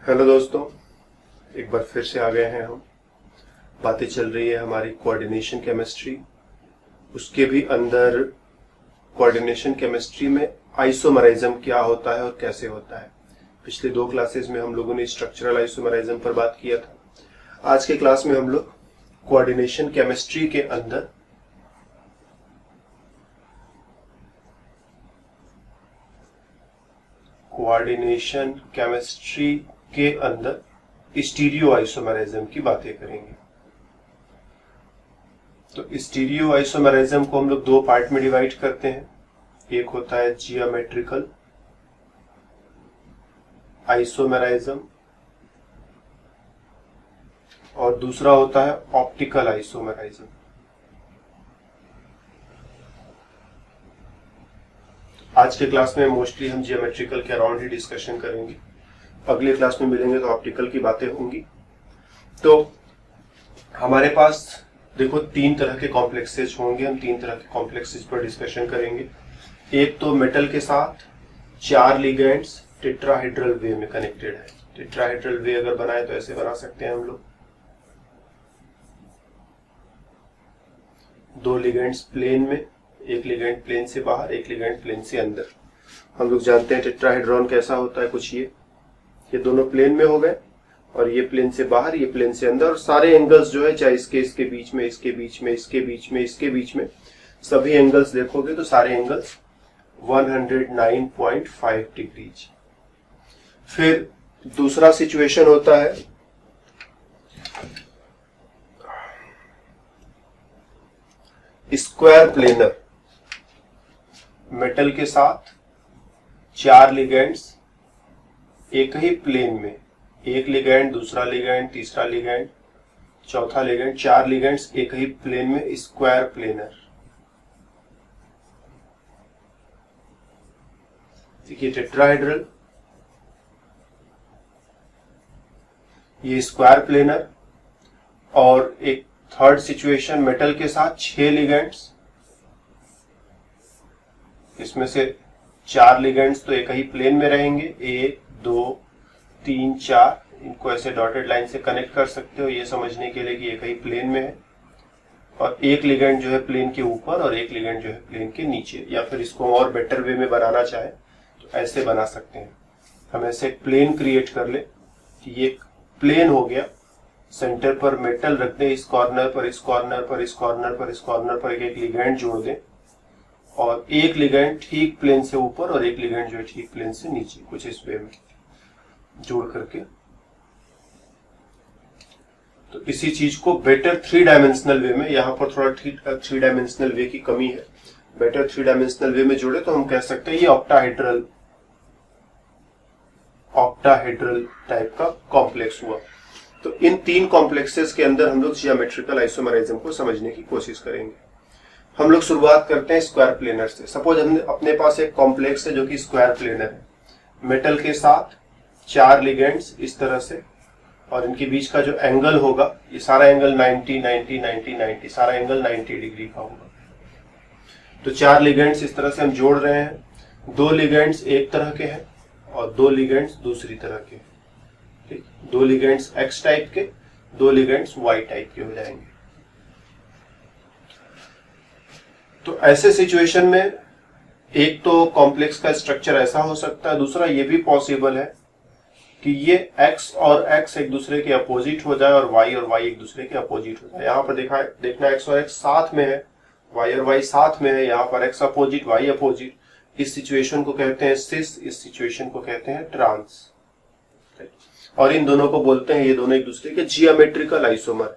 Hello दोस्तों, एक बार फिर से आ गए हैं हम। बातें चल रही है हमारी कोऑर्डिनेशन केमिस्ट्री, उसके भी अंदर कोऑर्डिनेशन केमिस्ट्री में आइसोमराइज्म क्या होता है और कैसे होता है। पिछले 2 क्लासेस में हम लोगों ने स्ट्रक्चरल आइसोमराइज्म पर बात किया था। आज के क्लास में हम लोग कोऑर्डिनेशन केमिस्ट्री के अंदर स्टीरियो आइसोमराइज्म की बातें करेंगे। तो स्टीरियो आइसोमराइज्म को हम लोग 2 पार्ट में डिवाइड करते हैं। एक होता है जियोमेट्रिकल आइसोमराइज्म और दूसरा होता है ऑप्टिकल आइसोमराइज्म। आज के क्लास में मोस्टली हम जियोमेट्रिकल के अराउंड ही डिस्कशन करेंगे। अगले क्लास में मिलेंगे तो ऑप्टिकल की बातें होंगी। तो हमारे पास देखो 3 तरह के कॉम्प्लेक्सेस होंगे। हम 3 तरह के कॉम्प्लेक्सेस पर डिस्कशन करेंगे। एक तो मेटल के साथ 4 लिगेंड्स टेट्राहेड्रल वे में कनेक्टेड है। टेट्राहेड्रल वे अगर बनाए तो ऐसे बना सकते हैं हम लोग। 2 लिगेंड्स प्लेन में, एक लिगेंड प्लेन से बाहर, एक लिगेंड प्लेन से अंदर। हम लोग जानते हैं टेट्राहेड्रॉन कैसा होता है। कुछ ये दोनों प्लेन में हो गए और ये प्लेन से बाहर, ये प्लेन से अंदर। और सारे एंगल्स जो है, चाहे इसके बीच में, इसके बीच में, इसके बीच में, इसके बीच में, सभी एंगल्स देखोगे तो सारे एंगल्स 109.5 डिग्रीज। फिर दूसरा सिचुएशन होता है स्क्वायर प्लेनर। मेटल के साथ 4 लिगेंड्स एक ही प्लेन में, एक लिगेंड, दूसरा लिगेंड, तीसरा लिगेंड, चौथा लिगेंड, 4 लिगेंड्स एक ही प्लेन में, स्क्वायर प्लेनर। देखिए टेट्राहेड्रल, ये स्क्वायर प्लेनर। और एक थर्ड सिचुएशन मेटल के साथ 6 लिगेंड्स, इसमें से 4 लिगेंड्स तो एक ही प्लेन में रहेंगे, 1 2 3 4। इनको ऐसे डॉटेड लाइन से कनेक्ट कर सकते हो ये समझने के लिए कि एक ही प्लेन में है। और एक लिगेंड जो है प्लेन के ऊपर और एक लिगेंड जो है प्लेन के नीचे। या फिर इसको और बेटर वे में बनाना चाहे तो ऐसे बना सकते हैं। हम ऐसे एक प्लेन क्रिएट कर ले कि ये प्लेन हो गया। सेंटर पर मेटल रख दे, इस कॉर्नर पर, इस कॉर्नर पर, इस कॉर्नर पर, इस कॉर्नर पर एक लिगेंड जोड़ दें और एक लिगेंड ठीक प्लेन से ऊपर और एक लिगेंड जो है ठीक प्लेन से नीचे, कुछ इस वे में जोड़ करके। तो इसी चीज को बेटर 3 डायमेंशनल वे में, यहां पर थोड़ा 3 डायमेंशनल वे की कमी है, बेटर 3 डायमेंशनल वे में जोड़े तो हम कह सकते हैं ये ऑक्टाहेड्रल टाइप का कॉम्प्लेक्स हुआ। तो इन 3 कॉम्प्लेक्सेस के अंदर हम लोग जियोमेट्रिकल आइसोमराइज्म को समझने की कोशिश करेंगे। हम लोग शुरुआत करते हैं स्क्वायर प्लेनर से। सपोज हमने अपने पास एक कॉम्प्लेक्स है जो कि स्क्वायर प्लेनर है। मेटल के साथ 4 लिगेंड्स इस तरह से, और इनके बीच का जो एंगल होगा, ये सारा एंगल 90 90 90 90, सारा एंगल 90 डिग्री का होगा। तो 4 लिगेंड्स इस तरह से हम जोड़ रहे हैं। 2 लिगेंड्स एक तरह के हैं और 2 लिगेंड्स दूसरी तरह के। ठीक, 2 लिगेंड्स एक्स टाइप के, 2 लिगेंड्स वाई टाइप के हो जाएंगे। तो ऐसे सिचुएशन में एक तो कॉम्प्लेक्स का स्ट्रक्चर ऐसा हो सकता है, दूसरा ये भी पॉसिबल है कि ये x और x एक दूसरे के अपोजिट हो जाए और y और y एक दूसरे के अपोजिट हो जाए। यहां पर देखना x और x साथ में है, y और y साथ में है, यहां पर x अपोजिट, y अपोजिट। इस सिचुएशन को कहते हैं सिस, इस सिचुएशन को कहते हैं ट्रांस। और इन दोनों को बोलते हैं, ये दोनों एक दूसरे के जियोमेट्रिकल आइसोमर है।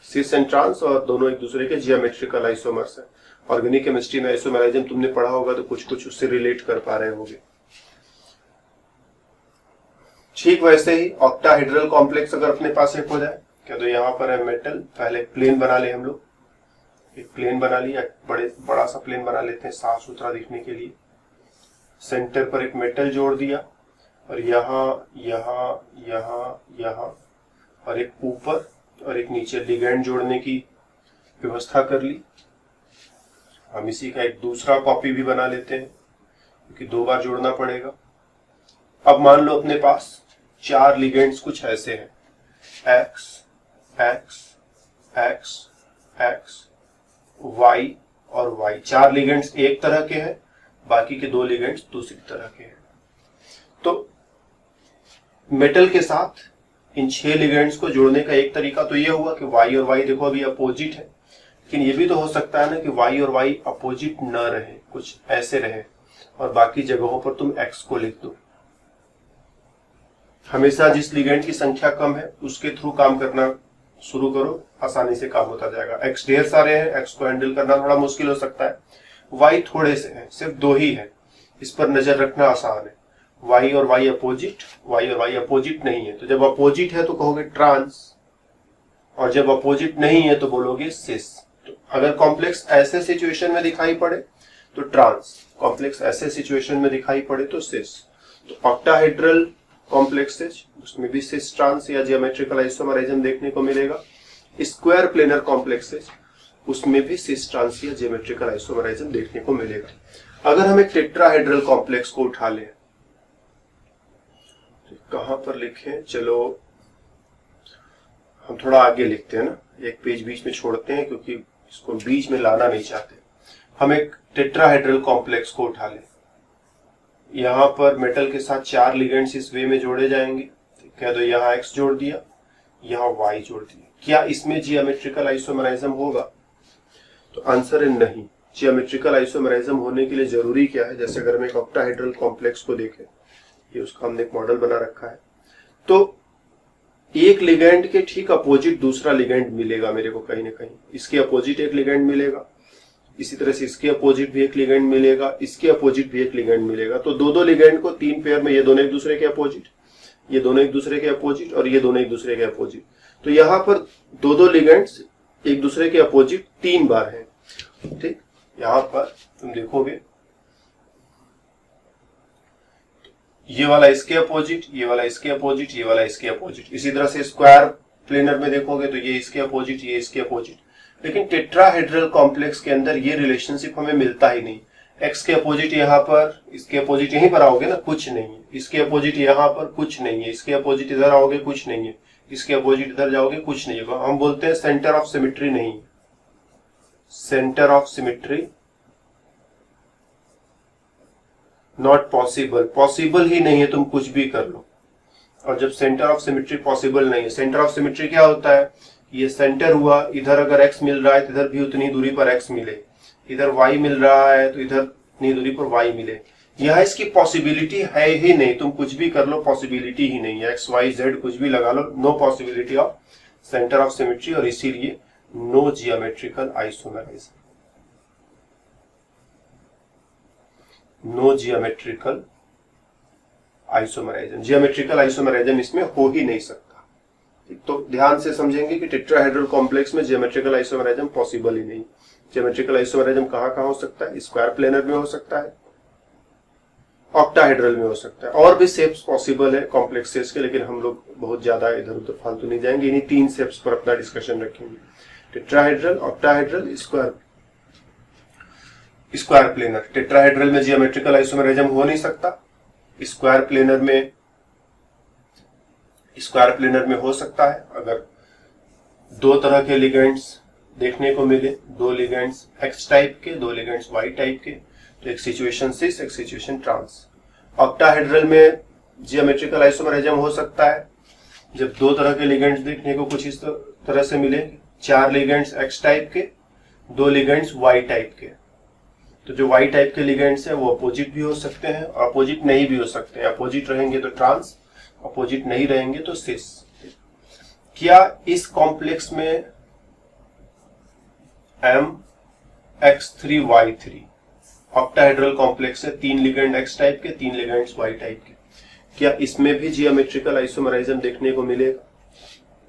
सिस एंड ट्रांस, और दोनों एक दूसरे के जियोमेट्रिकल आइसोमर्स है। ऑर्गेनिक केमिस्ट्री में आइसोमराइज्म तुमने पढ़ा होगा तो कुछ कुछ उससे रिलेट कर पा रहे होंगे। ठीक वैसे ही ऑक्टाहेड्रल कॉम्प्लेक्स अगर अपने पास एक हो जाए, क्या तो यहाँ पर है मेटल, पहले प्लेन बना ले हम लोग, एक प्लेन बना लिया, बड़ा सा प्लेन बना लेते हैं साफ सुथरा दिखने के लिए। सेंटर पर एक मेटल जोड़ दिया और यहाँ यहाँ यहाँ यहाँ और एक ऊपर और एक नीचे लिगेंड जोड़ने की व्यवस्था कर ली। हम इसी का एक दूसरा कॉपी भी बना लेते हैं क्योंकि 2 बार जोड़ना पड़ेगा। अब मान लो अपने पास 4 लिगेंड्स कुछ ऐसे हैं, x x x x y और वाई। 4 लिगेंड्स एक तरह के हैं, बाकी के 2 लिगेंड्स दूसरी तरह के हैं। तो मेटल के साथ इन 6 लिगेंड्स को जोड़ने का एक तरीका तो ये हुआ कि वाई और वाई देखो अभी अपोजिट है, लेकिन ये भी तो हो सकता है ना कि वाई और वाई अपोजिट न रहे, कुछ ऐसे रहे और बाकी जगहों पर तुम एक्स को लिख दो। हमेशा जिस लिगेंड की संख्या कम है उसके थ्रू काम करना शुरू करो, आसानी से काम होता जाएगा। एक्स ढेर सारे हैं, एक्स को हैंडल करना थोड़ा मुश्किल हो सकता है। वाई थोड़े से हैं, सिर्फ 2 ही है, इस पर नजर रखना आसान है। वाई और वाई अपोजिट, वाई और वाई अपोजिट नहीं है, तो जब अपोजिट है तो कहोगे ट्रांस, और जब अपोजिट नहीं है तो बोलोगे सिस। तो अगर कॉम्प्लेक्स ऐसे सिचुएशन में दिखाई पड़े तो ट्रांस, कॉम्प्लेक्स ऐसे सिचुएशन में दिखाई पड़े तो सिस। तो ऑक्टाहेड्रल कॉम्प्लेक्सेज उसमें भी सिस ट्रांस या जियोमेट्रिकल आइसोमराइज्म देखने को मिलेगा। स्क्वायर प्लेनर कॉम्प्लेक्सेज उसमें भी सिस ट्रांस या जियोमेट्रिकल आइसोमराइज्म देखने को मिलेगा। अगर हम एक टेट्राहेड्रल कॉम्प्लेक्स को उठा लें, कहां पर लिखें, चलो हम थोड़ा आगे लिखते हैं ना, एक पेज बीच में छोड़ते हैं क्योंकि इसको बीच में लाना नहीं चाहते। हम एक टेट्राहेड्रल कॉम्प्लेक्स को उठा लें, यहां पर मेटल के साथ 4 लिगेंड्स इस वे में जोड़े जाएंगे। कह दो यहां एक्स जोड़ दिया, यहां वाई जोड़ दिया, क्या इसमें जियोमेट्रिकल आइसोमराइज्म होगा? तो आंसर है नहीं। जियोमेट्रिकल आइसोमराइज्म होने के लिए जरूरी क्या है, जैसे अगर हम एक ऑक्टाहेड्रल कॉम्प्लेक्स को देखें, ये उसका हमने एक मॉडल बना रखा है, तो एक लिगेंड के ठीक अपोजिट दूसरा लिगेंड मिलेगा मेरे को कहीं ना कहीं। इसके अपोजिट एक लिगेंड मिलेगा, इसी तरह से इसके अपोजिट भी एक लिगेंड मिलेगा, इसके अपोजिट भी एक लिगेंड मिलेगा। तो 2-2 लिगेंड को 3 पेयर में, ये दोनों एक दूसरे के अपोजिट, ये दोनों एक दूसरे के अपोजिट और ये दोनों एक दूसरे के अपोजिट। तो यहां पर 2-2 लिगेंड्स एक दूसरे के अपोजिट 3 बार हैं। ठीक, यहां पर तुम देखोगे ये वाला इसके अपोजिट, ये वाला इसके अपोजिट, ये वाला इसके अपोजिट। इसी तरह से स्क्वायर प्लेनर में देखोगे तो ये इसके अपोजिट, ये इसके अपोजिट। लेकिन टेट्राहेड्रल कॉम्प्लेक्स के अंदर ये रिलेशनशिप हमें मिलता ही नहीं। एक्स के अपोजिट यहाँ पर, इसके अपोजिट यहीं पर आओगे ना, कुछ नहीं है। इसके अपोजिट यहाँ पर कुछ नहीं है, इसके अपोजिट इधर आओगे कुछ नहीं है, इसके अपोजिट इधर जाओगे कुछ नहीं है। हम बोलते हैं सेंटर ऑफ सिमेट्री नहीं, centre of symmetry not possible, possible ही नहीं है, तुम कुछ भी कर लो। और जब सेंटर ऑफ सिमेट्री पॉसिबल नहीं है, सेंटर ऑफ सिमेट्री क्या होता है, ये सेंटर हुआ, इधर अगर एक्स मिल रहा है तो इधर भी उतनी दूरी पर एक्स मिले, इधर वाई मिल रहा है तो इधर उतनी दूरी पर वाई मिले। यह इसकी पॉसिबिलिटी है ही नहीं, तुम कुछ भी कर लो पॉसिबिलिटी ही नहीं है, एक्स वाई जेड कुछ भी लगा लो, no possibility of centre of symmetry, और इसीलिए no geometrical isomerism, no geometrical isomerism, geometrical isomerism इसमें हो ही नहीं सकता। तो ध्यान से समझेंगे कि टेट्राहेड्रल कॉम्प्लेक्स में जियोमेट्रिकल आइसोमेरिज्म पॉसिबल ही नहीं। जियोमेट्रिकल आइसोमेरिज्म कहां हो सकता है, स्क्वायर प्लेनर में हो सकता है, ऑक्टाहेड्रल में हो सकता है, और भी शेप्स पॉसिबल है कॉम्प्लेक्सेस के, लेकिन हम लोग बहुत ज्यादा इधर उधर फालतू नहीं जाएंगे, इन्हीं 3 शेप्स पर अपना डिस्कशन रखेंगे, tetrahedral, octahedral, square planar. Tetrahedral में जियोमेट्रिकल आइसोमेरिज्म हो नहीं सकता, स्क्वायर प्लेनर में हो सकता है अगर 2 तरह के लिगेंड्स देखने को मिले, 2 लिगेंड्स एक्स टाइप के, 2 लिगेंड्स वाई टाइप के, तो एक सिचुएशन सिस, एक सिचुएशन ट्रांस। ऑक्टाहेड्रल में जियोमेट्रिकल आइसोमेरिज्म हो सकता है जब 2 तरह के लिगेंड्स देखने को कुछ इस तरह से मिले, 4 लिगेंड्स एक्स टाइप के, 2 लिगेंड्स वाई टाइप के। तो जो वाई टाइप के लिगेंड्स हैं वो अपोजिट भी हो सकते हैं, अपोजिट नहीं भी हो सकते हैं। अपोजिट रहेंगे तो ट्रांस, अपोजिट नहीं रहेंगे तो सिस। क्या इस कॉम्प्लेक्स में MX3Y3 ऑक्टाहेड्रल कॉम्प्लेक्स है, 3 लिगेंड एक्स टाइप के, 3 लिगेंड्स वाई टाइप के, क्या इसमें भी जियोमेट्रिकल आइसोमेरिज्म देखने को मिलेगा?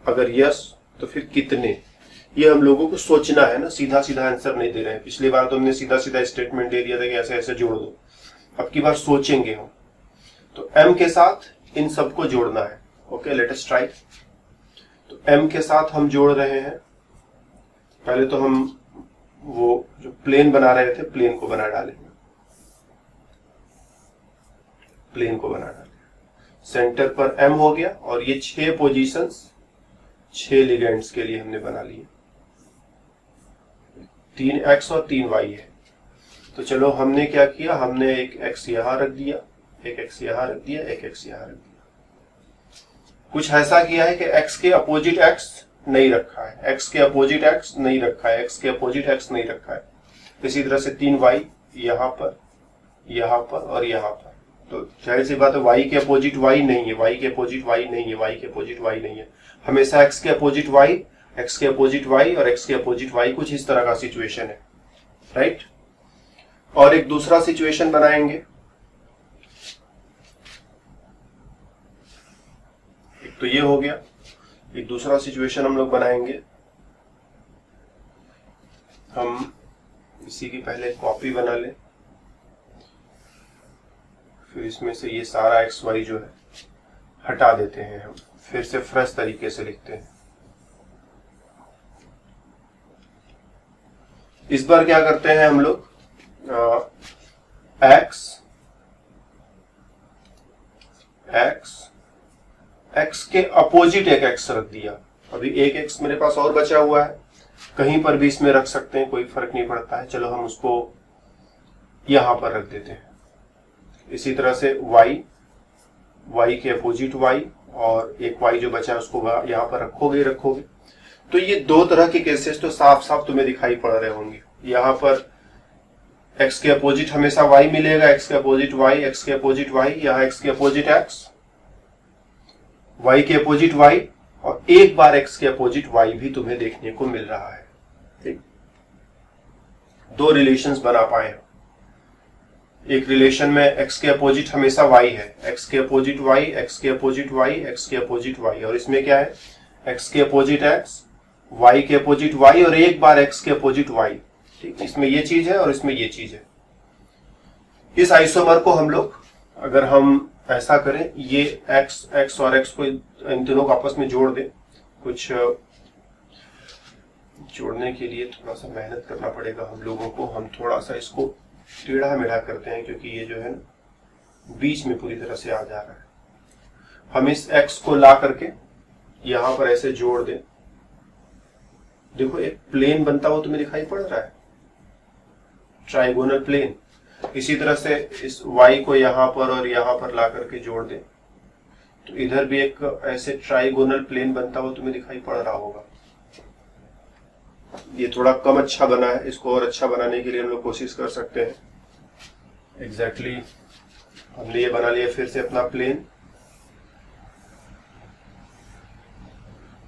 अगर यस तो फिर कितने? ये हम लोगों को सोचना है ना, सीधा सीधा आंसर नहीं दे रहे हैं। पिछली बार तो हमने सीधा सीधा स्टेटमेंट दे दिया था कि ऐसे ऐसे जोड़ दो, अब की बार सोचेंगे हम। तो M के साथ इन सबको जोड़ना है। Okay, let us try. तो M के साथ हम जोड़ रहे हैं, पहले तो हम वो जो प्लेन बना रहे थे प्लेन को बना डालेंगे, प्लेन को बना डालेंगे। सेंटर पर M हो गया, और ये 6 पोजीशंस 6 लिगेंड्स के लिए हमने बना लिए, 3 X और 3 Y है। तो चलो हमने क्या किया, हमने एक X यहां रख दिया, एक X यहां रख दिया, एक X यहां रख दिया। कुछ ऐसा किया है कि X के अपोजिट X नहीं रखा है, X के अपोजिट X नहीं रखा है, X के अपोजिट X नहीं रखा है। इसी तरह से 3 Y यहां पर, यहां पर और यहां पर। तो जाहिर सी बात है Y के अपोजिट Y नहीं है, Y के अपोजिट Y नहीं है, Y के अपोजिट Y नहीं है। हमेशा X के अपोजिट Y, X के अपोजिट Y और X के अपोजिट Y, कुछ इस तरह का सिचुएशन है, राइट। और एक दूसरा सिचुएशन बनाएंगे, एक तो ये हो गया, एक दूसरा सिचुएशन हम लोग बनाएंगे। हम इसी की पहले कॉपी बना लें, फिर इसमें से ये सारा एक्स वाई जो है हटा देते हैं, हम फिर से फ्रेश तरीके से लिखते हैं। इस बार क्या करते हैं हम लोग, एक्स के अपोजिट एक एक्स रख दिया। अभी एक एक्स मेरे पास और बचा हुआ है, कहीं पर भी इसमें रख सकते हैं, कोई फर्क नहीं पड़ता है। चलो हम उसको यहां पर रख देते हैं। इसी तरह से y के अपोजिट y, और एक y जो बचा है उसको यहां पर रखोगे। तो ये दो तरह के केसेस तो साफ साफ तुम्हें दिखाई पड़ रहे होंगे। यहां पर x के अपोजिट हमेशा y मिलेगा, x के अपोजिट y, x के अपोजिट y, यहाँ x के अपोजिट x, y के अपोजिट y, और एक बार x के अपोजिट y भी तुम्हें देखने को मिल रहा है। ठीक, दो रिलेशंस बना पाए हम। एक रिलेशन में x के अपोजिट हमेशा y है, x के अपोजिट y, x के अपोजिट y, x के अपोजिट y, और इसमें क्या है, x के अपोजिट x, y के अपोजिट y और एक बार x के अपोजिट y। ठीक, इसमें ये चीज है और इसमें ये चीज है। इस आइसोमर को हम लोग अगर हम ऐसा करें, ये x और x को इन तीनों को आपस में जोड़ दें, कुछ जोड़ने के लिए थोड़ा सा मेहनत करना पड़ेगा हम लोगों को। हम थोड़ा सा इसको टेढ़ा मेढ़ा करते हैं, क्योंकि ये जो है ना बीच में पूरी तरह से आ जा रहा है। हम इस x को ला करके यहां पर ऐसे जोड़ दें। देखो एक प्लेन बनता हुआ तुम्हें दिखाई पड़ रहा है, ट्राइगोनल प्लेन। इसी तरह से इस y को यहां पर और यहां पर ला करके जोड़ दें, तो इधर भी एक ऐसे ट्राइगोनल प्लेन बनता हुआ तुम्हें दिखाई पड़ रहा होगा। ये थोड़ा कम अच्छा बना है, इसको और अच्छा बनाने के लिए हम लोग कोशिश कर सकते हैं। एग्जैक्टली हमने ये बना लिया फिर से अपना प्लेन,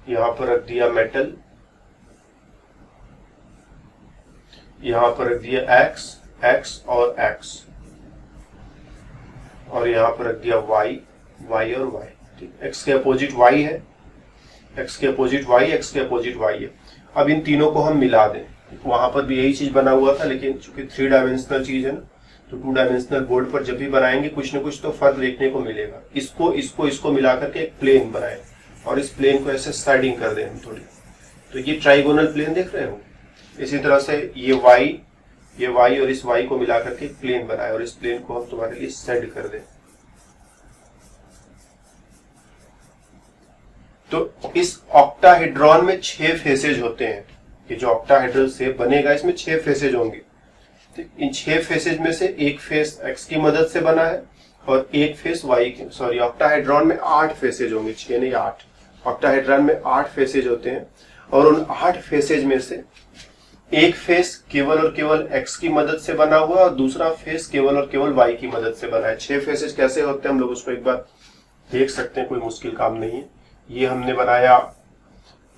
यहां पर रख दिया मेटल, यहां पर रख दिया x और x, और यहां पर रख दिया y और y। ठीक, x के अपोजिट y है, x के अपोजिट y, x के अपोजिट y है। अब इन तीनों को हम मिला दें। वहां पर भी यही चीज बना हुआ था, लेकिन चूंकि 3 डायमेंशनल चीज है ना, तो 2 डायमेंशनल बोर्ड पर जब भी बनाएंगे कुछ न कुछ तो फर्क देखने को मिलेगा। इसको मिलाकर के एक प्लेन बनाए, और इस प्लेन को ऐसे स्लाइडिंग कर दें हम थोड़ी। तो ये ट्राइगोनल प्लेन देख रहे हो। इसी तरह से ये y और इस y को मिलाकर के एक प्लेन बनाए, और इस प्लेन को हम तुम्हारे लिए सेट कर दें। तो इस ऑक्टाहेड्रॉन में 6 फेसेज होते हैं। ये जो ऑक्टाहेड्रल शेप बनेगा इसमें 6 फेसेज होंगे। इन 6 फेसेज में से एक फेस x की मदद से बना है और एक फेस y की। सॉरी, ऑक्टाहेड्रॉन में 8 फेसेज होंगे, 6 नहीं 8। ऑक्टाहेड्रॉन में 8 फेसेज होते हैं, और उन 8 फेसेज में से एक फेस केवल और केवल x की मदद से बना हुआ और दूसरा फेस केवल और केवल y की मदद से बना है। 6 फेसेज कैसे होते हैं हम लोग उसको एक बार देख सकते हैं, कोई मुश्किल काम नहीं है। ये हमने बनाया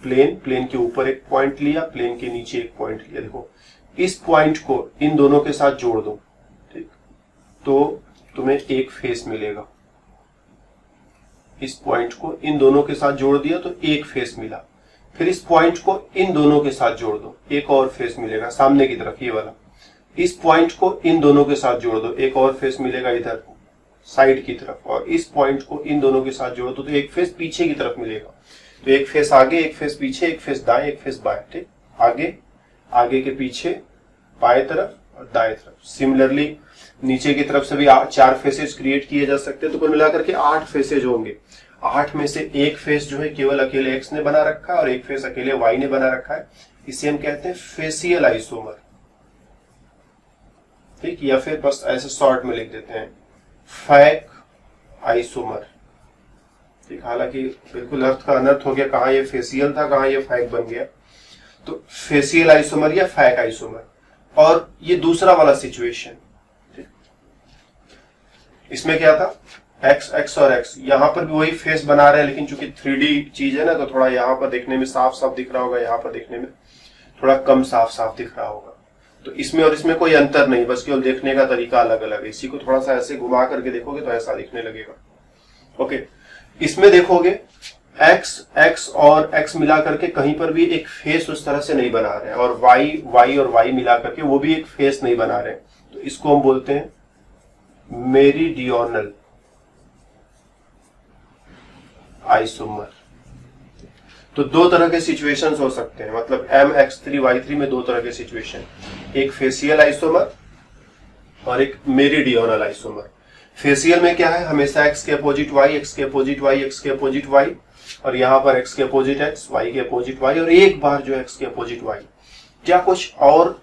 प्लेन के ऊपर एक पॉइंट लिया, प्लेन के नीचे एक पॉइंट लिया। देखो इस पॉइंट को इन दोनों के साथ जोड़ दो, ठीक, तो तुम्हें एक फेस मिलेगा। इस पॉइंट को इन दोनों के साथ जोड़ दिया तो एक फेस मिला। फिर इस पॉइंट को इन दोनों के साथ जोड़ दो, एक और फेस मिलेगा सामने की तरफ, ये वाला। इस पॉइंट को इन दोनों के साथ जोड़ दो, एक और फेस मिलेगा इधर साइड की तरफ, और इस पॉइंट को इन दोनों के साथ जोड़ दो तो एक फेस पीछे की तरफ मिलेगा। तो एक फेस आगे, एक फेस पीछे, एक फेस दाएं, एक फेस बाएं। ठीक, आगे के पीछे, बाएं तरफ और दाएं तरफ। सिमिलरली नीचे की तरफ से भी 4 फेसेज क्रिएट किए जा सकते हैं, तो कुल मिलाकर के 8 फेसेज होंगे। 8 में से एक फेस जो है केवल अकेले एक्स ने बना रखा है और एक फेस अकेले वाई ने बना रखा है, इसे हम कहते हैं फेसियल आइसोमर। ठीक, या फिर बस ऐसे शॉर्ट में लिख देते हैं फैक आइसोमर। ठीक, हालांकि बिल्कुल अर्थ का अनर्थ हो गया, कहां ये फेसियल था कहां ये फैक बन गया। तो फेसियल आइसोमर या फैक आइसोमर। और ये दूसरा वाला सिचुएशन, इसमें क्या था, एक्स एक्स और एक्स, यहां पर भी वही फेस बना रहे हैं, लेकिन चूंकि 3D चीज है ना, तो थोड़ा यहां पर देखने में साफ साफ दिख रहा होगा, यहां पर देखने में थोड़ा कम साफ साफ दिख रहा होगा। तो इसमें और इसमें कोई अंतर नहीं, बस केवल देखने का तरीका अलग अलग है। इसी को थोड़ा सा ऐसे घुमा करके देखोगे तो ऐसा दिखने लगेगा। ओके, इसमें देखोगे एक्स एक्स और एक्स मिला करके कहीं पर भी एक फेस उस तरह से नहीं बना रहे हैं, और वाई वाई और वाई मिला करके वो भी एक फेस नहीं बना रहे हैं। तो इसको हम बोलते हैं मेरिडियोनल आइसोमर। तो दो तरह के सिचुएशंस हो सकते हैं, मतलब MX3Y3 में दो तरह के सिचुएशन, एक फेसियल आइसोमर और एक मेरिडियोनल आइसोमर। फेसियल में क्या है, हमेशा एक्स के अपोजिट वाई, एक्स के अपोजिट वाई, एक्स के अपोजिट वाई, और यहां पर एक्स के अपोजिट एक्स, वाई के अपोजिट वाई, और एक बार जो एक्स के अपोजिट वाई। क्या कुछ और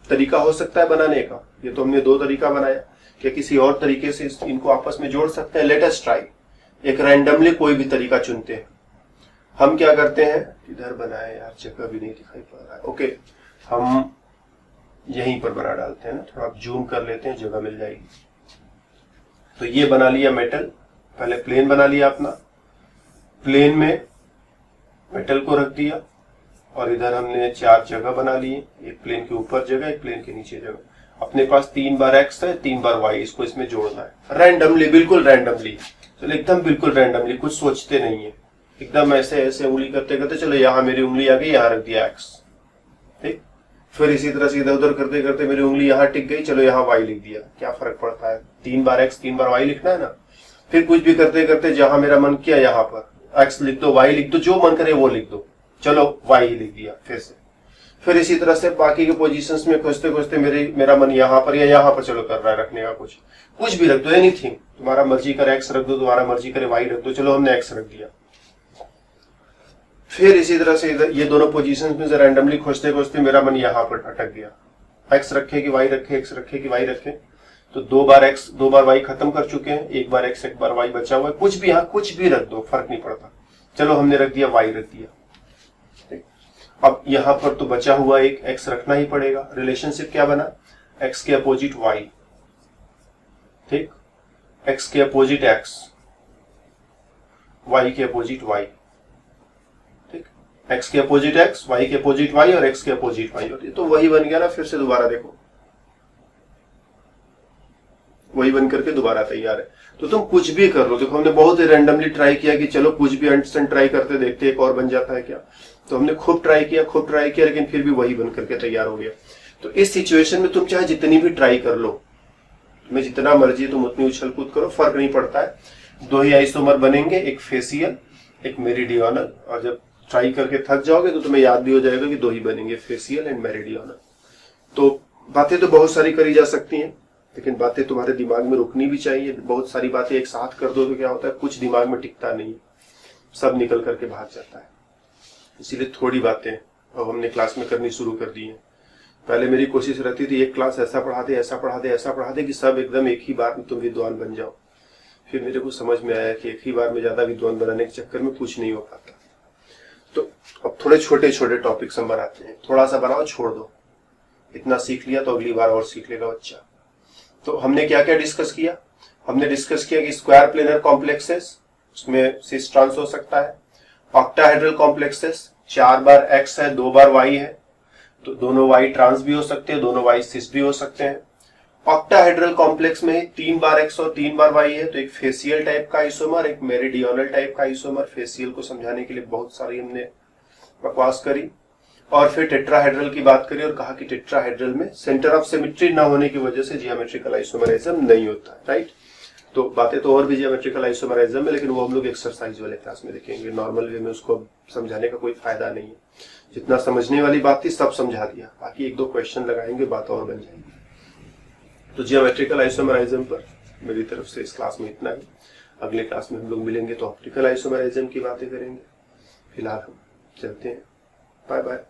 तरीका हो सकता है बनाने का? ये तो हमने दो तरीका बनाया, क्या किसी और तरीके से इनको आपस में जोड़ सकते हैं? Let us try. एक रैंडमली कोई भी तरीका चुनते हैं। हम क्या करते हैं, इधर बनाए यार, जगह भी नहीं दिखाई पड़ रहा है। ओके, हम यहीं पर बना डालते हैं ना, थोड़ा जूम कर लेते हैं, जगह मिल जाएगी। तो ये बना लिया मेटल, पहले प्लेन बना लिया अपना, प्लेन में मेटल को रख दिया, और इधर हमने 4 जगह बना लिए, एक प्लेन के ऊपर जगह, एक प्लेन के नीचे जगह। अपने पास 3 बार एक्स है, 3 बार वाई, इसको इसमें जोड़ना है रैंडमली, बिल्कुल रैंडमली। चलो एकदम बिल्कुल रैंडमली, कुछ सोचते नहीं है, एकदम ऐसे ऐसे उंगली करते करते, चलो यहाँ मेरी उंगली आ गई, यहाँ रख दिया एक्स। ठीक, फिर इसी तरह से इधर उधर करते करते मेरी उंगली यहाँ टिक गई, चलो यहाँ वाई लिख दिया। क्या फर्क पड़ता है, 3 बार एक्स 3 बार वाई लिखना है ना। फिर कुछ भी करते करते जहां मेरा मन किया, यहाँ पर एक्स लिख दो, वाई लिख दो, जो मन करे वो लिख दो, चलो वाई लिख दिया फिर से। फिर इसी तरह से बाकी के पोजीशंस में खोजते खोजते मेरा मन यहाँ पर या यहाँ पर चलो कर रहा है रखने का, कुछ भी रख दो, एनीथिंग, तुम्हारा मर्जी करे एक्स रख दो, तुम्हारा मर्जी करे वाई रख दो, चलो हमने एक्स रख दिया। फिर इसी तरह से ये दोनों पोजीशंस में से रैंडमली खोजते खोजते मेरा मन यहाँ पर अटक गया, एक्स रखे कि वाई रखे, एक्स रखे कि वाई रखे। तो 2 बार एक्स 2 बार वाई खत्म कर चुके हैं, 1 बार एक्स 1 बार वाई बचा हुआ है, कुछ भी यहाँ कुछ भी रख दो, फर्क नहीं पड़ता। चलो हमने रख दिया वाई रख दिया। अब यहां पर तो बचा हुआ एक एक्स रखना ही पड़ेगा। रिलेशनशिप क्या बना, एक्स के अपोजिट वाई, ठीक, एक्स के अपोजिट एक्स, वाई के अपोजिट वाई, ठीक, एक्स के अपोजिट एक्स, वाई के अपोजिट वाई और एक्स के अपोजिट वाई, तो वही बन गया ना। फिर से दोबारा देखो, वही बन करके दोबारा तैयार है। तो तुम कुछ भी कर लो, देखो हमने बहुत ही रैंडमली ट्राई किया कि चलो कुछ भी अंडरस्टैंड ट्राई करते देखते एक और बन जाता है क्या। तो हमने खूब ट्राई किया लेकिन फिर भी वही बन करके तैयार हो गया। तो इस सिचुएशन में तुम चाहे जितनी भी ट्राई कर लो, तुम्हें जितना मर्जी तुम उतनी उछल कूद करो, फर्क नहीं पड़ता है। 2 ही आइसोमर बनेंगे, एक फेसियल एक मेरिडियोनल, और जब ट्राई करके थक जाओगे तो तुम्हें याद भी हो जाएगा कि 2 ही बनेंगे, फेसियल एंड मेरिडियोनल। तो बातें तो बहुत सारी करी जा सकती हैं, लेकिन बातें तुम्हारे दिमाग में रुकनी भी चाहिए। बहुत सारी बातें एक साथ कर दो तो क्या होता है, कुछ दिमाग में टिकता नहीं, सब निकल करके भाग जाता है। इसीलिए थोड़ी बातें अब हमने क्लास में करनी शुरू कर दी है। पहले मेरी कोशिश रहती थी एक क्लास ऐसा पढ़ा दे ऐसा पढ़ा दे ऐसा पढ़ा दे कि सब एकदम एक ही बार में तुम विद्वान बन जाओ। फिर मेरे को समझ में आया कि एक ही बार में ज्यादा विद्वान बनाने के चक्कर में कुछ नहीं हो पाता। तो अब थोड़े छोटे छोटे टॉपिक्स हम बनाते हैं, थोड़ा सा बनाओ छोड़ दो, इतना सीख लिया तो अगली बार और सीख लेगा बच्चा। तो हमने क्या क्या डिस्कस किया, हमने डिस्कस किया कि स्क्वायर प्लेनर कॉम्प्लेक्सेस, उसमें सिस ट्रांस हो सकता है। ऑक्टाहेड्रल कॉम्प्लेक्सेस, 4 बार एक्स है 2 बार वाई है, तो दोनों वाई ट्रांस भी हो सकते हैं, दोनों वाई सिस भी हो सकते हैं। ऑक्टाहेड्रल कॉम्प्लेक्स में 3 बार एक्स और 3 बार वाई है, तो एक फेसियल टाइप का आइसोमर, एक मेरिडियोनल टाइप का आइसोमर। फेसियल को समझाने के लिए बहुत सारी हमने बकवास करी। और फिर टेट्राहेड्रल की बात करी और कहा कि टेट्राहेड्रल में सेंटर ऑफ सिमेट्री न होने की वजह से जियोमेट्रिकल आइसोमरिज्म नहीं होता, राइट। तो बातें तो और भी जियोमेट्रिकल आइसोमरिज्म में, लेकिन वो हम लोग एक्सरसाइज वाले क्लास में देखेंगे। नॉर्मल वे में उसको समझाने का कोई फायदा नहीं है। जितना समझने वाली बात थी सब समझा दिया, बाकी 1-2 क्वेश्चन लगाएंगे, बात और बन जाएगी। तो जियोमेट्रिकल आइसोमेरिज्म पर मेरी तरफ से इस क्लास में इतना ही। अगले क्लास में हम लोग मिलेंगे तो ऑप्टिकल आइसोमेरिज्म की बातें करेंगे। फिलहाल हम चलते हैं, बाय बाय।